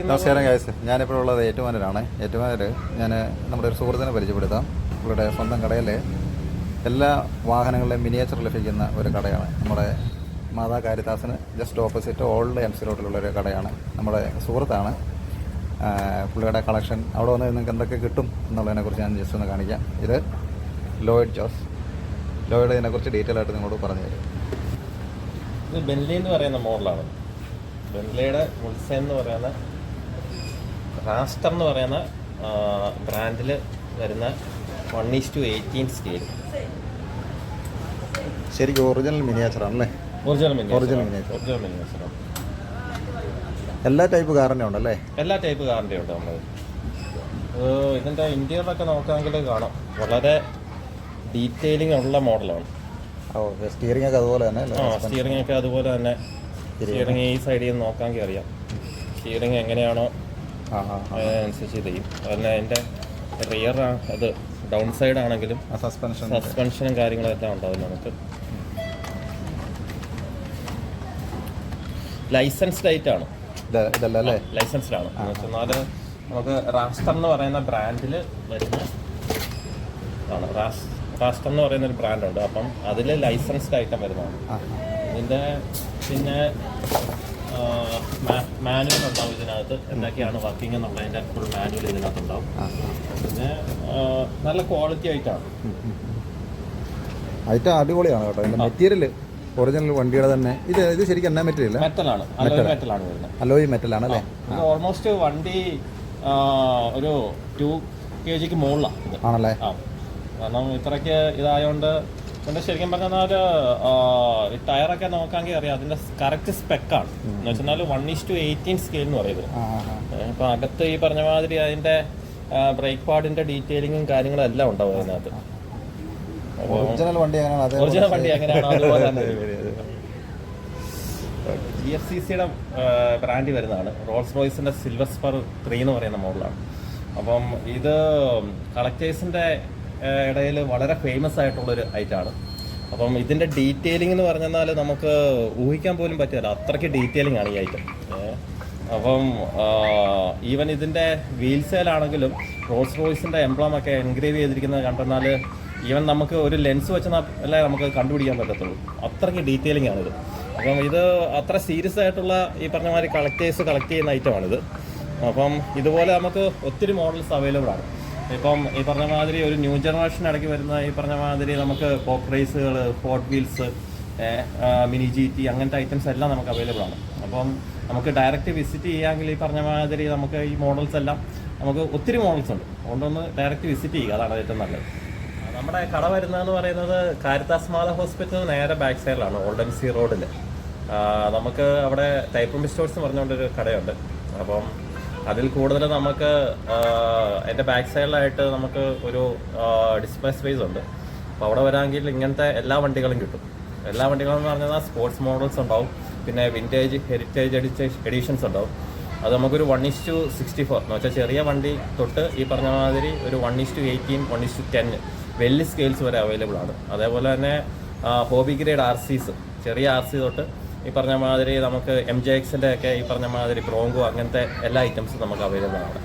നമസ്കാരം ഗൈസ്, ഞാനിപ്പോൾ ഉള്ളത് ഏറ്റുമാനൂരാണ്. ഏറ്റുമാനൂർ ഞാൻ നമ്മുടെ ഒരു സുഹൃത്തിനെ പരിചയപ്പെടുത്താം. ഇവിടെ സ്വന്തം കടയിൽ എല്ലാ വാഹനങ്ങളുടെയും മിനിയേച്ചർ ലഭിക്കുന്ന ഒരു കടയാണ്. നമ്മുടെ മാതാ കാരിത്താസിന് just opposite old M C റോഡിലുള്ളൊരു കടയാണ്. നമ്മുടെ സുഹൃത്താണ്. പുള്ളിയുടെ കളക്ഷൻ അവിടെ വന്ന് നിങ്ങൾക്ക് എന്തൊക്കെ കിട്ടും എന്നുള്ളതിനെക്കുറിച്ച് ഞാൻ ജസ്റ്റ് ഒന്ന് കാണിക്കാം. ഇത് ലോയിഡ് ജോസ്. ലോയിഡ് ഇതിനെക്കുറിച്ച് ഡീറ്റെയിൽ ആയിട്ട് നിങ്ങളോട് പറഞ്ഞു തരും. ഇത് ബെൻലി എന്ന് പറയുന്ന മോഡലാണ്. ബെൻലിയുടെ മുൾസൈൻ എന്ന് പറയുന്ന റാസ്റ്റർ എന്ന് പറയുന്ന ബ്രാൻഡിൽ വരുന്ന 1:18 സ്കെയിൽ. ശരിക്കും ഒറിജിനൽ മിനിയേച്ചർ ആണല്ലേ? Original miniature. എല്ലാ ടൈപ്പ് കാറിൻ്റെ ഉണ്ടല്ലേ? എല്ലാ ടൈപ്പ് കാറിൻ്റെ ഉണ്ട്. നമ്മൾ ഇതിൻ്റെ ഇൻറ്റീരിയറൊക്കെ നോക്കാമെങ്കിൽ കാണാം, വളരെ ഡീറ്റെയിലിംഗ് ഉള്ള മോഡലാണ്. സ്റ്റിയറിംഗ് ഒക്കെ അതുപോലെ തന്നെ? സ്റ്റിയറിംഗ് ഒക്കെ അതുപോലെ തന്നെ. സ്റ്റിയറിംഗ് ഈ സൈഡിൽ നിന്ന് നോക്കാമെങ്കിൽ അറിയാം. സ്റ്റിയറിംഗ് എങ്ങനെയാണോ അതിനനുസരിച്ച് ചെയ്യും. അതുപോലെ അതിൻ്റെ റിയർ അത് ഡൗൺ സൈഡ് ആണെങ്കിലും സസ്പെൻഷനും കാര്യങ്ങളും എല്ലാം ഉണ്ടാവും. നമുക്ക് ലൈസൻസ്ഡ് ആയിട്ടാണ്. ലൈസൻസ്ഡ് ആണ്. എന്നാൽ നമുക്ക് റാസ്റ്റർ എന്ന് പറയുന്ന ബ്രാൻഡിൽ വരുന്ന ആണ്. റാസ്റ്റർ എന്ന് പറയുന്ന ഒരു ബ്രാൻഡുണ്ട്. അപ്പം അതിൽ ലൈസൻസ്ഡ് ആയിട്ടും വരുന്നതാണ്. ഇതിൻ്റെ പിന്നെ മാനുവൽ ഉണ്ടാവും ഇതിനകത്ത്, എന്തൊക്കെയാണ് വർക്കിംഗ് എന്നുള്ളതിൻ്റെ ഫുൾ മാനുവൽ ഇതിനകത്തുണ്ടാവും. പിന്നെ നല്ല ക്വാളിറ്റി ആയിട്ടാണ്. ഐറ്റം അടിപൊളിയാണ് കേട്ടോ. ഇതിൻ്റെ മെറ്റീരിയൽ ഒറിജിനൽ വണ്ടിയുടെ തന്നെ. ഇത് ശരിക്കും എന്നാ മെറ്റീരിയൽ? മെറ്റലാണ്. മെറ്റലാണ് വരുന്നത്. അലോയ് മെറ്റലാണ് അല്ലേ? ഇത് ഓൾമോസ്റ്റ് വണ്ടി ഒരു 2 kg മുകളിലാണ് ആണല്ലേ? കാരണം ഇത്രയ്ക്ക് ഇതായതുകൊണ്ട് പിന്നെ ശരിക്കും പറഞ്ഞാൽ ടയറൊക്കെ നോക്കാമെങ്കിൽ അറിയാം അതിൻ്റെ കറക്റ്റ് സ്പെക്കാണ്. എന്ന് വെച്ചാൽ 1:18 സ്കെയിൽ എന്ന് പറയുന്നത്. ഇപ്പം അകത്ത് ഈ പറഞ്ഞ മാതിരി അതിൻ്റെ ബ്രേക്ക് പാഡിൻ്റെ ഡീറ്റെയിലിങ്ങും കാര്യങ്ങളും എല്ലാം ഉണ്ടാവും അതിനകത്ത്. ഒറിജിനൽ വണ്ടി എങ്ങനെയാണോ അതുപോലെ തന്നെ GFCCയുടെ ബ്രാൻഡ് വരുന്നതാണ്. റോൾസ് റോയ്സിൻ്റെ സിൽവർ സ്പർ 3 എന്ന് പറയുന്ന മോഡലാണ്. അപ്പം ഇത് കളക്ടേഴ്സിൻ്റെ ഇടയിൽ വളരെ ഫേമസ് ആയിട്ടുള്ളൊരു ഐറ്റമാണ്. അപ്പം ഇതിൻ്റെ ഡീറ്റെയിലിംഗ് എന്ന് പറഞ്ഞാൽ നമുക്ക് ഊഹിക്കാൻ പോലും പറ്റില്ല, അത്രയ്ക്ക് ഡീറ്റെയിലിംഗ് ആണ് ഈ ഐറ്റം. അപ്പം ഈവൻ ഇതിൻ്റെ വീൽ സെയിലാണെങ്കിലും റോൾസ് റോയ്സിൻ്റെ എംബ്ലമൊക്കെ എൻഗ്രേവ് ചെയ്തിരിക്കുന്നത് കണ്ടെന്നാൽ ഈവൻ നമുക്ക് ഒരു ലെൻസ് വെച്ചാൽ അല്ലേ നമുക്ക് കണ്ടുപിടിക്കാൻ പറ്റത്തുള്ളൂ, അത്രയ്ക്ക് ഡീറ്റെയിലിംഗ് ആണിത്. അപ്പം ഇത് അത്ര സീരിയസ് ആയിട്ടുള്ള ഈ പറഞ്ഞ മാതിരി കളക്ടേഴ്സ് കളക്ട് ചെയ്യുന്ന ഐറ്റമാണിത്. അപ്പം ഇതുപോലെ നമുക്ക് ഒത്തിരി മോഡൽസ് അവൈലബിൾ ആണ്. ഇപ്പം ഈ പറഞ്ഞ മാതിരി ഒരു ന്യൂ ജനറേഷൻ ഇടയ്ക്ക് വരുന്ന ഈ പറഞ്ഞ മാതിരി നമുക്ക് പോപ്പ് റേസുകൾ, ഹോട്ട് വീൽസ്, മിനി GT അങ്ങനത്തെ ഐറ്റംസ് എല്ലാം നമുക്ക് അവൈലബിൾ ആണ്. അപ്പം നമുക്ക് ഡയറക്റ്റ് വിസിറ്റ് ചെയ്യാമെങ്കിൽ ഈ പറഞ്ഞ മാതിരി നമുക്ക് ഈ മോഡൽസ് എല്ലാം നമുക്ക് ഒത്തിരി മോഡൽസ് ഉണ്ട്. അതുകൊണ്ടൊന്ന് ഡയറക്റ്റ് വിസിറ്റ് ചെയ്യുക, അതാണ് ഏറ്റവും നല്ലത്. നമ്മുടെ കട വരുന്നതെന്ന് പറയുന്നത് കാരിത്താസ് മാതാ ഹോസ്പിറ്റലിന് നേരെ ബാക്ക് സൈഡിലാണ്, ഓൾഡ് എം സി റോഡിൽ. നമുക്ക് അവിടെ ടൈപ്പ് സ്റ്റോഴ്സ് എന്ന് പറഞ്ഞുകൊണ്ടൊരു കടയുണ്ട്. അപ്പം അതിൽ കൂടുതൽ നമുക്ക് അതിൻ്റെ ബാക്ക് സൈഡിലായിട്ട് നമുക്ക് ഒരു ഡിസ്പ്ലേ സ്പേസ് ഉണ്ട്. അപ്പോൾ അവിടെ വരാമെങ്കിൽ ഇങ്ങനത്തെ എല്ലാ വണ്ടികളും കിട്ടും. എല്ലാ വണ്ടികളും എന്ന് പറഞ്ഞാൽ സ്പോർട്സ് മോഡൽസ് ഉണ്ടാവും, പിന്നെ വിൻറ്റേജ്, ഹെറിറ്റേജ് എഡിഷൻസ് ഉണ്ടാവും. അത് നമുക്കൊരു 1:64 എന്ന് വെച്ചാൽ ചെറിയ വണ്ടി തൊട്ട് ഈ പറഞ്ഞ മാതിരി ഒരു 1:18, 1:10 വലിയ സ്കെയിൽസ് വരെ അവൈലബിൾ ആണ്. അതേപോലെ തന്നെ ഹോബി ഗ്രേഡ് RCs, ചെറിയ RC തൊട്ട് ഈ പറഞ്ഞ മാതിരി നമുക്ക് MJXൻ്റെ ഒക്കെ ഈ പറഞ്ഞ മാതിരി ബ്രോങ്കോ അങ്ങനത്തെ എല്ലാ ഐറ്റംസും നമുക്ക് അവൈലബിൾ ആണ്.